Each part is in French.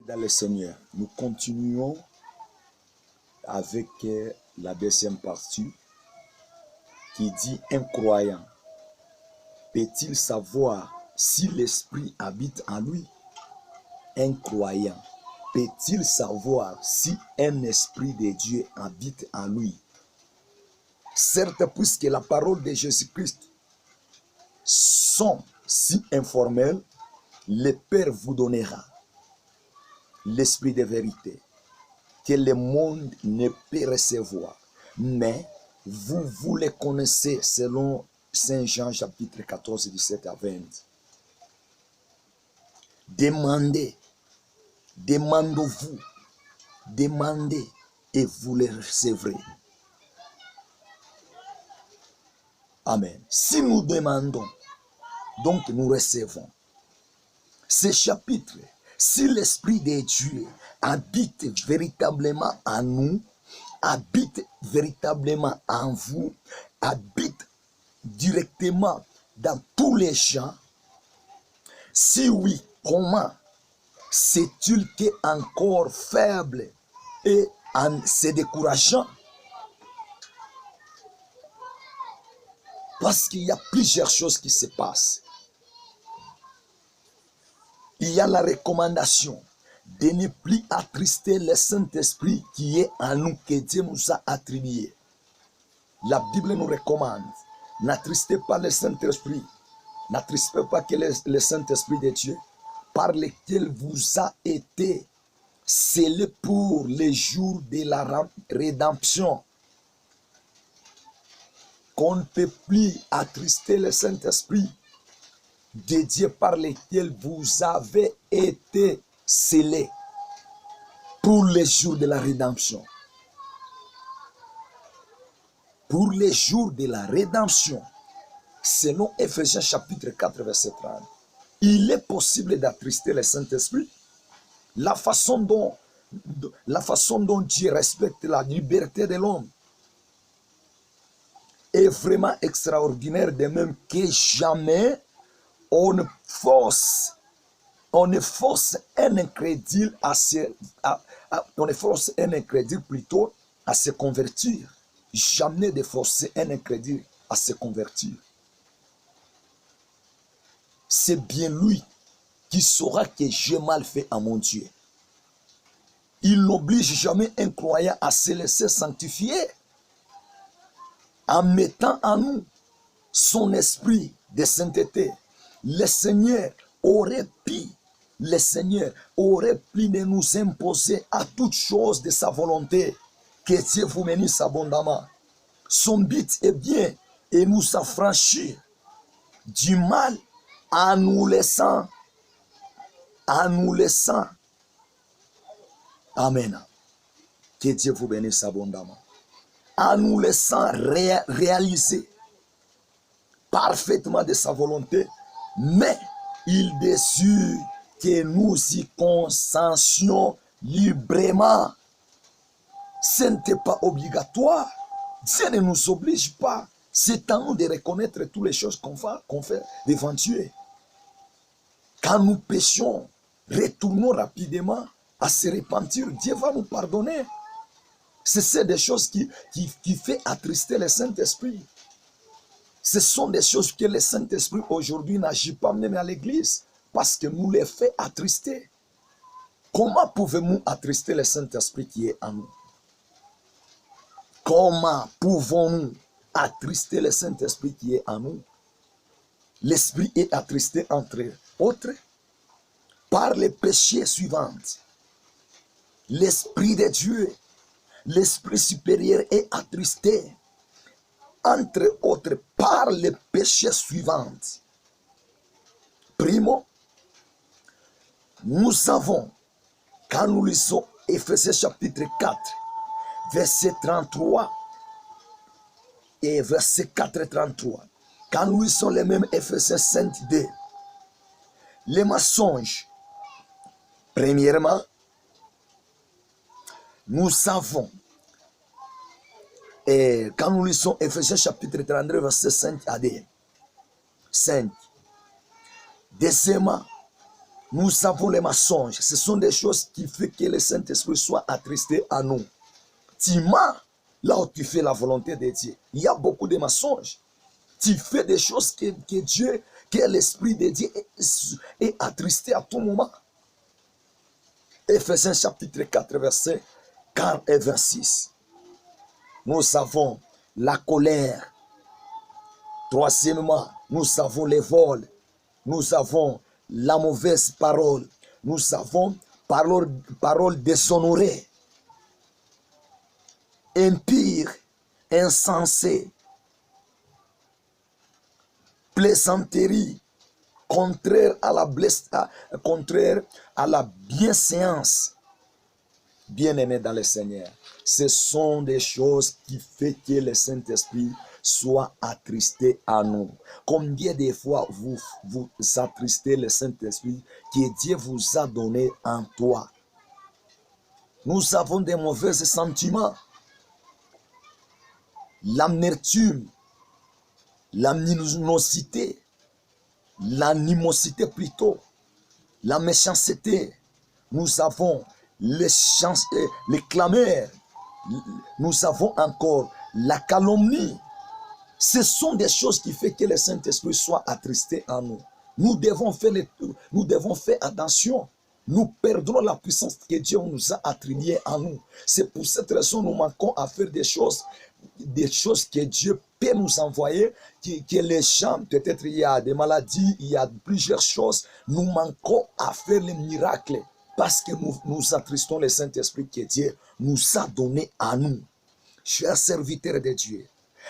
dans le Seigneur. Nous continuons avec la deuxième partie qui dit: un croyant peut-il savoir si l'Esprit habite en lui? Un croyant peut-il savoir si un esprit de Dieu habite en lui? Certes, puisque la parole de Jésus-Christ sont si informelles, le Père vous donnera l'esprit de vérité que le monde ne peut recevoir. Mais vous les connaissez selon Saint Jean chapitre 14, 17 à 20. Demandez, demandez-vous, demandez et vous les recevrez. Amen. Si nous demandons, donc nous recevons. Ce chapitre, si l'Esprit de Dieu habite véritablement en nous, habite véritablement en vous, habite directement dans tous les gens, si oui, comment c'est-il qu'encore faible et c'est décourageant? Parce qu'il y a plusieurs choses qui se passent. Il y a la recommandation de ne plus attrister le Saint-Esprit qui est en nous, que Dieu nous a attribué. La Bible nous recommande: n'attristez pas le Saint-Esprit, n'attristez pas que le Saint-Esprit de Dieu, par lequel vous a été scellé pour les jours de la rédemption. Qu'on ne peut plus attrister le Saint-Esprit de Dieu par lequel vous avez été scellés pour les jours de la rédemption. Pour les jours de la rédemption, selon Ephésiens chapitre 4, verset 30, il est possible d'attrister le Saint-Esprit. La façon dont Dieu respecte la liberté de l'homme est vraiment extraordinaire, de même que jamais on ne force un incrédule à se convertir. Jamais de forcer un incrédule à se convertir. C'est bien lui qui saura que j'ai mal fait à mon Dieu. Il n'oblige jamais un croyant à se laisser sanctifier en mettant en nous son esprit de sainteté. Le Seigneur aurait pu de nous imposer à toute chose de sa volonté. Que Dieu vous bénisse abondamment. Son but est bien et nous affranchir du mal en nous laissant. Amen. Que Dieu vous bénisse abondamment. En nous laissant réaliser parfaitement de sa volonté, mais il désire que nous y consentions librement. Ce n'était pas obligatoire. Dieu ne nous oblige pas. C'est à nous de reconnaître toutes les choses qu'on fait devant Dieu. Quand nous péchons, retournons rapidement à se repentir. Dieu va nous pardonner. C'est des choses qui fait attrister le Saint-Esprit. Ce sont des choses que le Saint-Esprit aujourd'hui n'agit pas même à l'église, parce que nous les fait attrister. Comment pouvons-nous attrister le Saint-Esprit qui est en nous? Comment pouvons-nous attrister le Saint-Esprit qui est en nous? L'Esprit est attristé, entre autres, par les péchés suivants. L'Esprit de Dieu, l'Esprit supérieur est attristé, entre autres, par les péchés suivants. Primo, nous avons, quand nous lisons Ephésiens chapitre 4, verset 33 et verset 4 et 33, quand nous lisons les mêmes Ephésiens 5:2, les mensonges, premièrement, nous savons, et quand nous lisons Ephésiens chapitre 32, verset 5 à 5, deuxièmement, Nous savons les mensonges. Ce sont des choses qui font que le Saint-Esprit soit attristé à nous. Tu mens là où tu fais la volonté de Dieu. Il y a beaucoup de mensonges. Tu fais des choses que Dieu, que l'Esprit de Dieu est attristé à tout moment. Ephésiens chapitre 4, verset 40 et 26. Nous avons la colère. Troisièmement, nous avons les vols. Nous avons la mauvaise parole. Nous avons parole déshonorée, impire, insensé, plaisanterie, contraire à la bienséance. Bien-aimés dans le Seigneur, ce sont des choses qui font que le Saint-Esprit soit attristé à nous. Combien de fois vous attristez le Saint-Esprit que Dieu vous a donné en toi? Nous avons des mauvais sentiments, l'amertume, l'animosité plutôt, la méchanceté. Nous avons les clameurs. Nous avons encore la calomnie. Ce sont des choses qui font que le Saint-Esprit soit attristé en nous. Nous devons faire attention. Nous perdrons la puissance que Dieu nous a attribuée à nous. C'est pour cette raison que nous manquons à faire des choses que Dieu peut nous envoyer, que les gens, peut-être il y a des maladies, il y a plusieurs choses. Nous manquons à faire les miracles parce que nous attristons le Saint-Esprit que Dieu nous a donné à nous. Chers serviteurs de Dieu,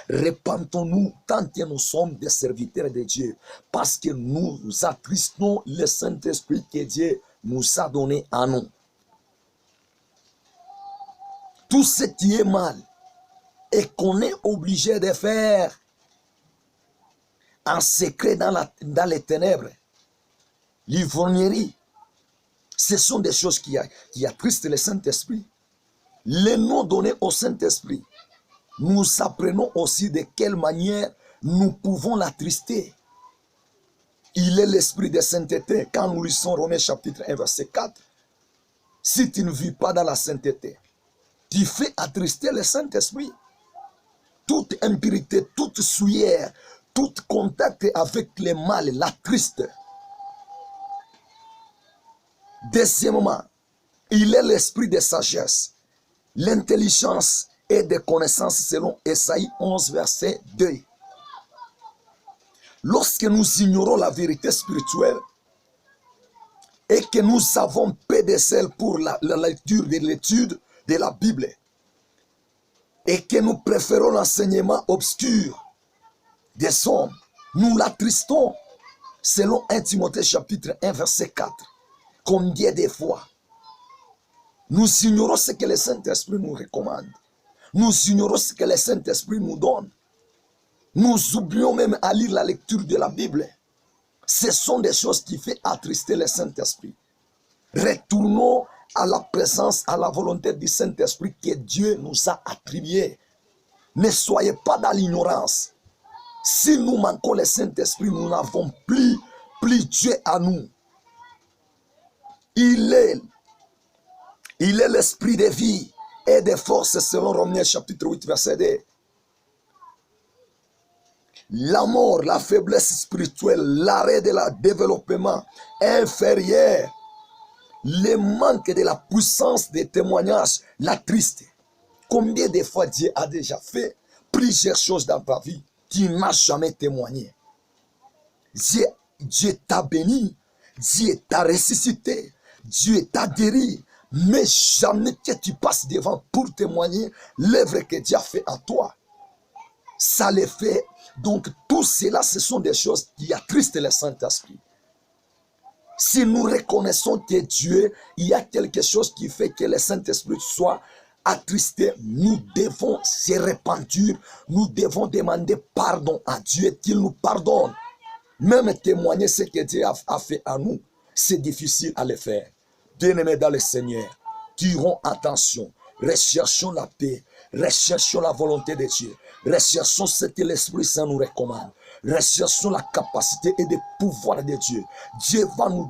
répentons-nous tant que nous sommes des serviteurs de Dieu, parce que nous attristons le Saint-Esprit que Dieu nous a donné à nous. Tout ce qui est mal et qu'on est obligé de faire en secret dans les ténèbres, l'ivrognerie, ce sont des choses qui attristent le Saint-Esprit. Les noms donnés au Saint-Esprit, nous apprenons aussi de quelle manière nous pouvons l'attrister. Il est l'esprit de sainteté. Quand nous lisons Romains chapitre 1, verset 4, si tu ne vis pas dans la sainteté, tu fais attrister le Saint-Esprit. Toute impurité, toute souillère, tout contact avec le mal l'attriste. Deuxièmement, il est l'esprit de sagesse, l'intelligence et de connaissance selon Esaïe 11, verset 2. Lorsque nous ignorons la vérité spirituelle et que nous avons peu de zèle pour la lecture de l'étude de la Bible et que nous préférons l'enseignement obscur des hommes, nous l'attristons selon 1 Timothée chapitre 1, verset 4. Combien de fois nous ignorons ce que le Saint-Esprit nous recommande. Nous ignorons ce que le Saint-Esprit nous donne. Nous oublions même à lire la lecture de la Bible. Ce sont des choses qui font attrister le Saint-Esprit. Retournons à la présence, à la volonté du Saint-Esprit que Dieu nous a attribuée. Ne soyez pas dans l'ignorance. Si nous manquons le Saint-Esprit, nous n'avons plus Dieu à nous. Il est l'esprit de vie et de force selon Romains chapitre 8, verset 2. La mort, la faiblesse spirituelle, l'arrêt de la développement inférieur, le manque de la puissance des témoignages, la triste. Combien de fois Dieu a déjà fait plusieurs choses dans ta vie, tu n'as jamais témoigné. Dieu t'a béni, Dieu t'a ressuscité, Dieu t'a guéri, mais jamais que tu passes devant pour témoigner l'œuvre que Dieu a fait en toi. Ça les fait. Donc tout cela, ce sont des choses qui attristent le Saint-Esprit. Si nous reconnaissons que Dieu, il y a quelque chose qui fait que le Saint-Esprit soit attristé, nous devons se repentir, nous devons demander pardon à Dieu, qu'il nous pardonne. Même témoigner ce que Dieu a fait à nous, c'est difficile à le faire. Bien-aimés dans le Seigneur, tirons attention, recherchons la paix, recherchons la volonté de Dieu, recherchons ce que l'Esprit Saint nous recommande, recherchons la capacité et le pouvoir de Dieu. Dieu va nous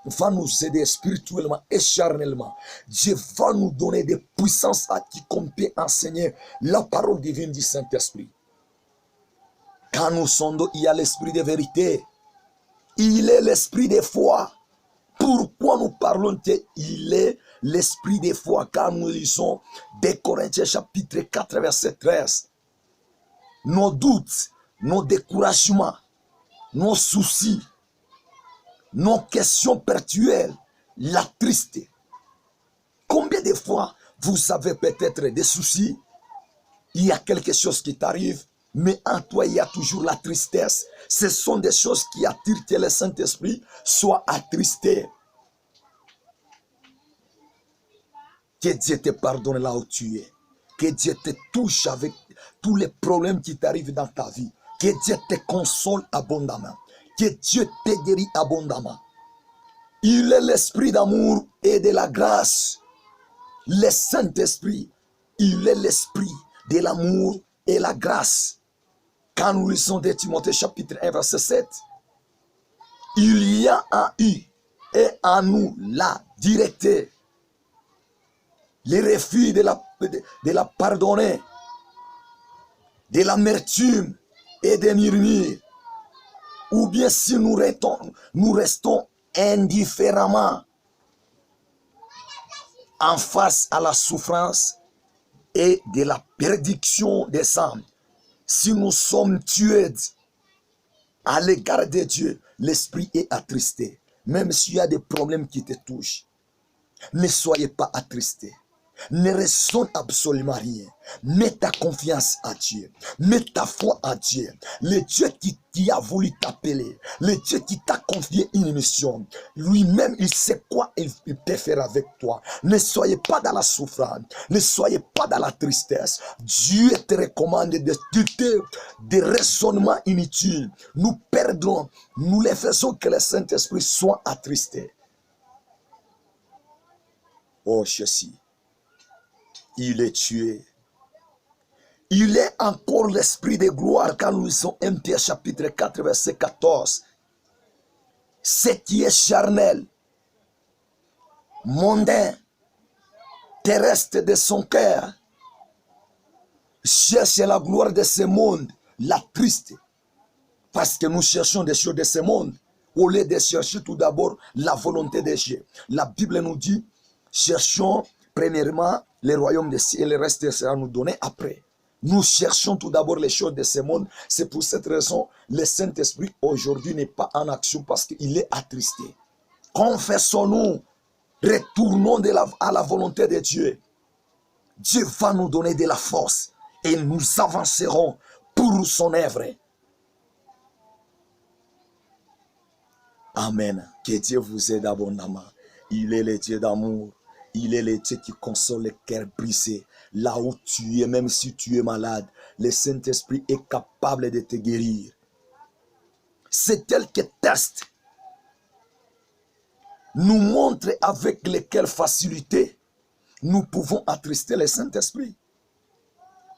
va nous aider spirituellement et charnellement. Dieu va nous donner des puissances à quiconque peut enseigner la parole divine du Saint-Esprit. Quand nous sommes, il y a l'esprit de vérité. Il est l'esprit de foi. Pourquoi nous parlons de il est l'esprit de foi? Quand nous lisons 2 Corinthiens chapitre 4 verset 13. Nos doutes, nos découragements, nos soucis, nos questions perpétuelles, la tristesse. Combien de fois vous avez peut-être des soucis, il y a quelque chose qui t'arrive, mais en toi il y a toujours la tristesse. Ce sont des choses qui attirent que le Saint-Esprit soit attristé. Que Dieu te pardonne là où tu es. Que Dieu te touche avec tous les problèmes qui t'arrivent dans ta vie. Que Dieu te console abondamment. Que Dieu te guérit abondamment. Il est l'esprit d'amour et de la grâce. Le Saint-Esprit, il est l'esprit de l'amour et la grâce. Quand nous lisons de Timothée chapitre 1 verset 7, il y a en eux et en nous la directe, les refus de la pardonner, de l'amertume et des murmures, ou bien si nous restons indifféremment en face à la souffrance et de la perdition des âmes. Si nous sommes tués à l'égard de Dieu, l'esprit est attristé. Même s'il y a des problèmes qui te touchent, ne soyez pas attristés. Ne ressens absolument rien. Mets ta confiance à Dieu. Mets ta foi à Dieu. Le Dieu qui a voulu t'appeler. Le Dieu qui t'a confié une mission. Lui-même, il sait quoi il peut faire avec toi. Ne soyez pas dans la souffrance. Ne soyez pas dans la tristesse. Dieu te recommande de quitter des raisonnements inutiles. Nous perdons. Nous les faisons que le Saint-Esprit soit attristé. Oh, ceci. Il est tué. Il est encore l'esprit de gloire quand nous lisons 1 Pierre chapitre 4 verset 14. Ce qui est charnel, mondain, terrestre de son cœur, cherche la gloire de ce monde, la triste. Parce que nous cherchons des choses de ce monde, au lieu de chercher tout d'abord la volonté de Dieu. La Bible nous dit, cherchons premièrement le royaume des cieux et le reste sera nous donné après. Nous cherchons tout d'abord les choses de ce monde. C'est pour cette raison le Saint-Esprit aujourd'hui n'est pas en action parce qu'il est attristé. Confessons-nous, retournons à la volonté de Dieu. Dieu va nous donner de la force et nous avancerons pour son œuvre. Amen. Que Dieu vous aide abondamment. Il est le Dieu d'amour. Il est le Dieu qui console les cœurs brisés. Là où tu es, même si tu es malade, le Saint-Esprit est capable de te guérir. C'est quelques tests nous montre avec lesquels facilité nous pouvons attrister le Saint-Esprit.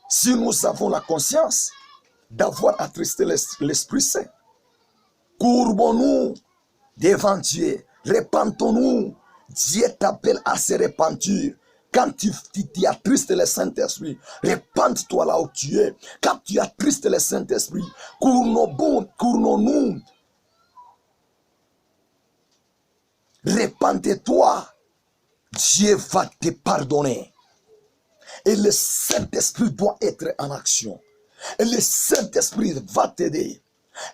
Si nous avons la conscience d'avoir attristé l'Esprit Saint, courbons-nous devant Dieu, repentons-nous. Dieu t'appelle à se repentir. Quand tu attristes le Saint-Esprit, repente-toi là où tu es. Quand tu attristes le Saint-Esprit, cournons-nous. Repente-toi. Dieu va te pardonner. Et le Saint-Esprit doit être en action. Et le Saint-Esprit va t'aider.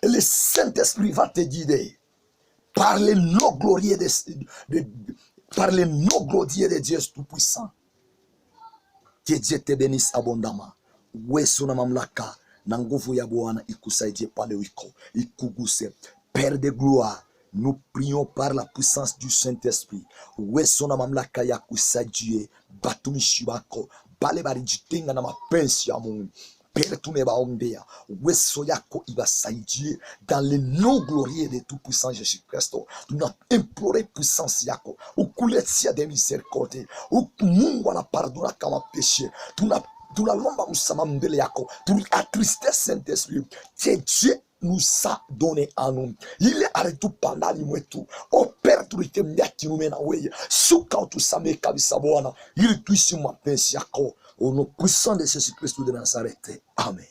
Et le Saint-Esprit va te guider. Par les noms glorieux de Dieu Tout-Puissant. Que Dieu te bénisse abondamment. Weso na mamlaka na nguvu ya Bwana ikusaidie pale uko, ikuguse. Père de gloire, nous prions par la puissance du Saint-Esprit. Weso na mamlaka ya kusaidie batumishi bako bale barijitenga na mapenzi ya Mungu. Père, tumebaombea weso yako ibasaidie dans le nom glorieux de Tout-Puissant Jésus-Christ. Tuna imploré puissance yako ukuletia de miséricorde. Mungu anapardona kama péché. Tunalomba msamaha mbele yako. Tunatriste Saint-Esprit. Que Dieu nous a donné à nous. Il est arrêté pendant l'imouetou. Oh Père, tu l'étais mis à qui nous mène à oué. Souka tu samé kabisabouana. Il est tout sur ma pince yako. Au nom puissant de Jésus-Christ de Nazareth. Amen.